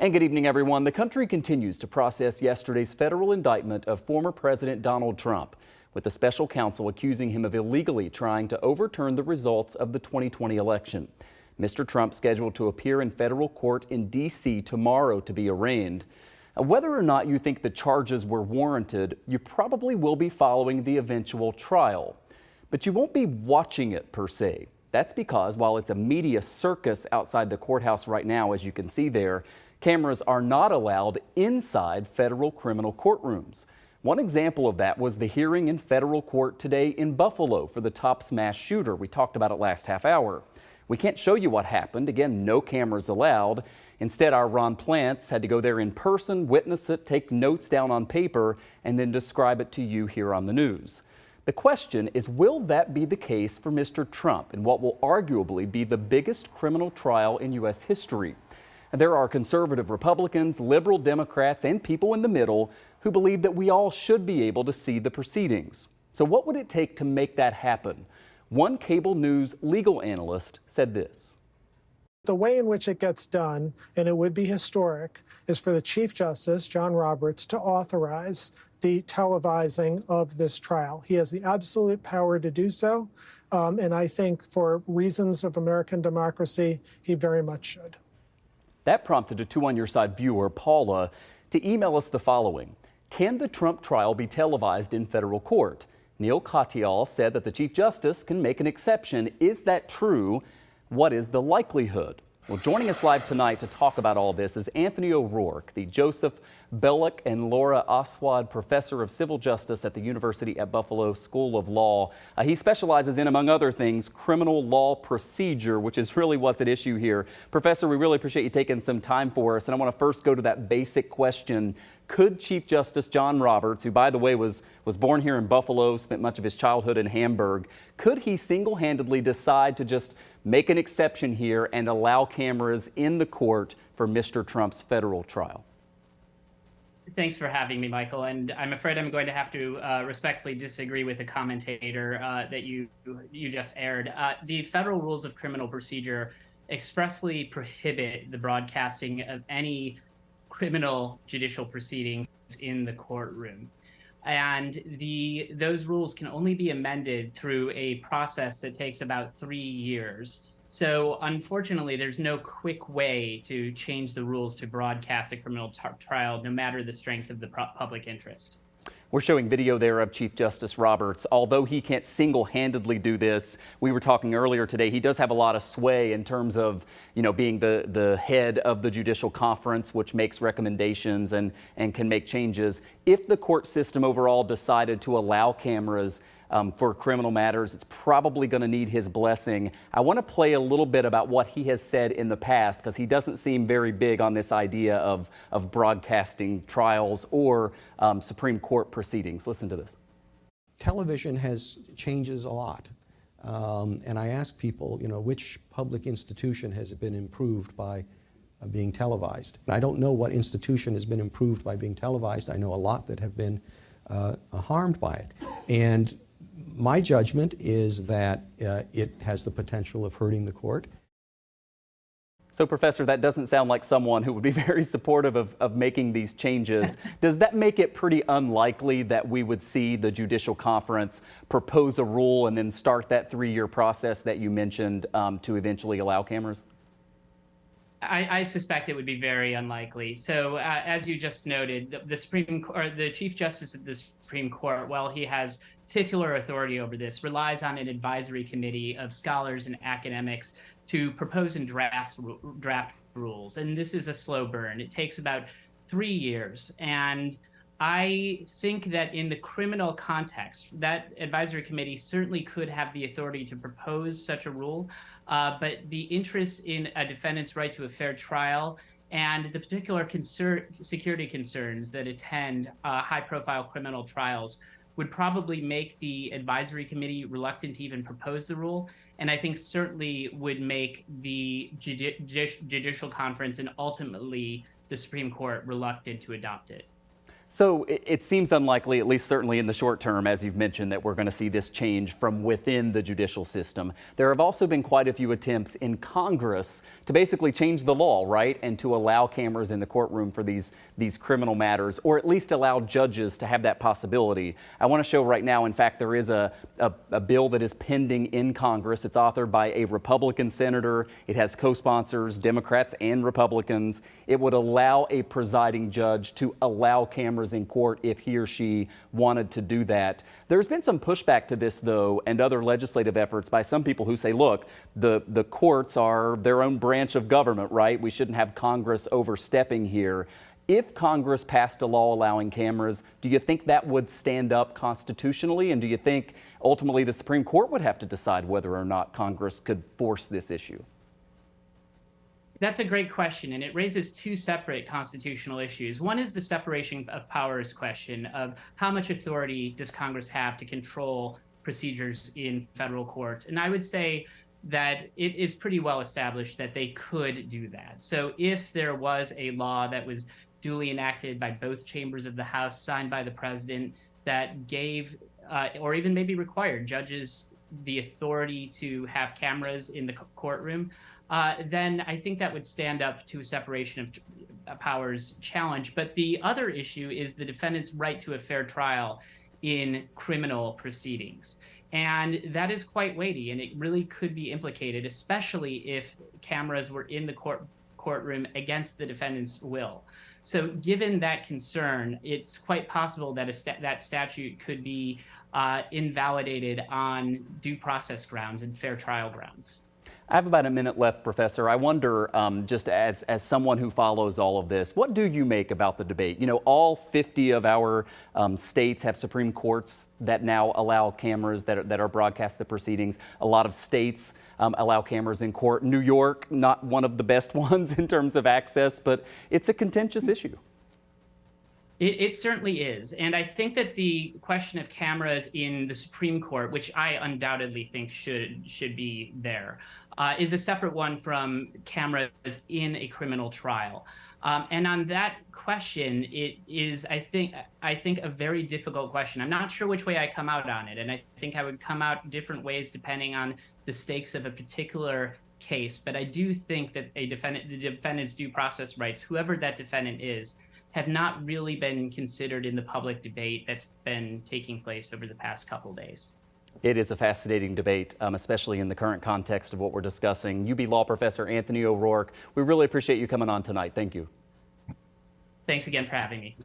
And good evening, everyone. The country continues to process yesterday's federal indictment of former President Donald Trump, with the special counsel accusing him of illegally trying to overturn the results of the 2020 election. Mr. Trump scheduled to appear in federal court in D.C. tomorrow to be arraigned. Whether or not you think the charges were warranted, you probably will be following the eventual trial. But you won't be watching it per se. That's because while it's a media circus outside the courthouse right now, as you can see there, cameras are not allowed inside federal criminal courtrooms. One example of that was the hearing in federal court today in Buffalo for the Tops mass shooter. We talked about it last half hour. We can't show you what happened. Again, no cameras allowed. Instead, our Ron Plants had to go there in person, witness it, take notes down on paper, and then describe it to you here on the news. The question is, will that be the case for Mr. Trump in what will arguably be the biggest criminal trial in U.S. history? There are conservative Republicans, liberal Democrats, and people in the middle who believe that we all should be able to see the proceedings. So what would it take to make that happen? One cable news legal analyst said this. The way in which it gets done, and it would be historic, is for the Chief Justice, John Roberts, to authorize the televising of this trial. He has the absolute power to do so, and I think for reasons of American democracy, he very much should. That prompted a Two on Your Side viewer, Paula, to email us the following. Can the Trump trial be televised in federal court? Neil Katyal said that the Chief Justice can make an exception. Is that true? What is the likelihood? Well, joining us live tonight to talk about all this is Anthony O'Rourke, the Joseph Belloc and Laura Oswald Professor of Civil Justice at the University at Buffalo School of Law. He specializes in, among other things, criminal law procedure, which is really what's at issue here. Professor, we really appreciate you taking some time for us. And I want to first go to that basic question. Could Chief Justice John Roberts, who, by the way, was born here in Buffalo, spent much of his childhood in Hamburg, could he single-handedly decide to just make an exception here and allow cameras in the court for Mr. Trump's federal trial? Thanks for having me, Michael. And I'm afraid I'm going to have to respectfully disagree with the commentator that you just aired. The federal rules of criminal procedure expressly prohibit the broadcasting of any criminal judicial proceedings in the courtroom. And those rules can only be amended through a process that takes about 3 years. So unfortunately, there's no quick way to change the rules to broadcast a criminal trial, no matter the strength of the public interest. We're showing video there of Chief Justice Roberts. Although he can't single-handedly do this, we were talking earlier today, he does have a lot of sway in terms of, being the head of the judicial conference, which makes recommendations and can make changes. If the court system overall decided to allow cameras for criminal matters, it's probably going to need his blessing. I want to play a little bit about what he has said in the past, because he doesn't seem very big on this idea of broadcasting trials or Supreme Court proceedings. Listen to this. Television changes a lot. And I ask people, which public institution has been improved by being televised? And I don't know what institution has been improved by being televised. I know a lot that have been harmed by it. And my judgment is that it has the potential of hurting the court. So, Professor, that doesn't sound like someone who would be very supportive of making these changes. Does that make it pretty unlikely that we would see the judicial conference propose a rule and then start that 3-year process that you mentioned to eventually allow cameras? I suspect it would be very unlikely. So, as you just noted, the Chief Justice of the Supreme Court, while he has titular authority over this, relies on an advisory committee of scholars and academics to propose and draft rules. And this is a slow burn. It takes about 3 years. And I think that in the criminal context, that advisory committee certainly could have the authority to propose such a rule, but the interest in a defendant's right to a fair trial and the particular security concerns that attend high-profile criminal trials would probably make the advisory committee reluctant to even propose the rule, and I think certainly would make the judicial conference and ultimately the Supreme Court reluctant to adopt it. So it seems unlikely, at least certainly in the short term, as you've mentioned, that we're going to see this change from within the judicial system. There have also been quite a few attempts in Congress to basically change the law, right? And to allow cameras in the courtroom for these criminal matters, or at least allow judges to have that possibility. I want to show right now, in fact, there is a bill that is pending in Congress. It's authored by a Republican senator. It has co-sponsors, Democrats and Republicans. It would allow a presiding judge to allow cameras in court if he or she wanted to do that. There's been some pushback to this, though, and other legislative efforts by some people who say, look, the courts are their own branch of government, right? We shouldn't have Congress overstepping here. If Congress passed a law allowing cameras, do you think that would stand up constitutionally? And do you think ultimately the Supreme Court would have to decide whether or not Congress could force this issue? That's a great question, and it raises two separate constitutional issues. One is the separation of powers question of how much authority does Congress have to control procedures in federal courts. And I would say that it is pretty well established that they could do that. So if there was a law that was duly enacted by both chambers of the House, signed by the president, that gave or even maybe required judges the authority to have cameras in the courtroom, then I think that would stand up to a separation of powers challenge. But the other issue is the defendant's right to a fair trial in criminal proceedings. And that is quite weighty, and it really could be implicated, especially if cameras were in the courtroom against the defendant's will. So given that concern, it's quite possible that that statute could be invalidated on due process grounds and fair trial grounds. I have about a minute left, Professor. I wonder, just as someone who follows all of this, what do you make about the debate? You know, all 50 of our states have Supreme Courts that now allow cameras that are broadcast the proceedings. A lot of states allow cameras in court. New York, not one of the best ones in terms of access, but it's a contentious issue. It certainly is. And I think that the question of cameras in the Supreme Court, which I undoubtedly think should be there, is a separate one from cameras in a criminal trial. And on that question, it is, I think, a very difficult question. I'm not sure which way I come out on it. And I think I would come out different ways depending on the stakes of a particular case. But I do think that the defendant's due process rights, whoever that defendant is, have not really been considered in the public debate that's been taking place over the past couple days. It is a fascinating debate, especially in the current context of what we're discussing. UB Law Professor Anthony O'Rourke, we really appreciate you coming on tonight. Thank you. Thanks again for having me.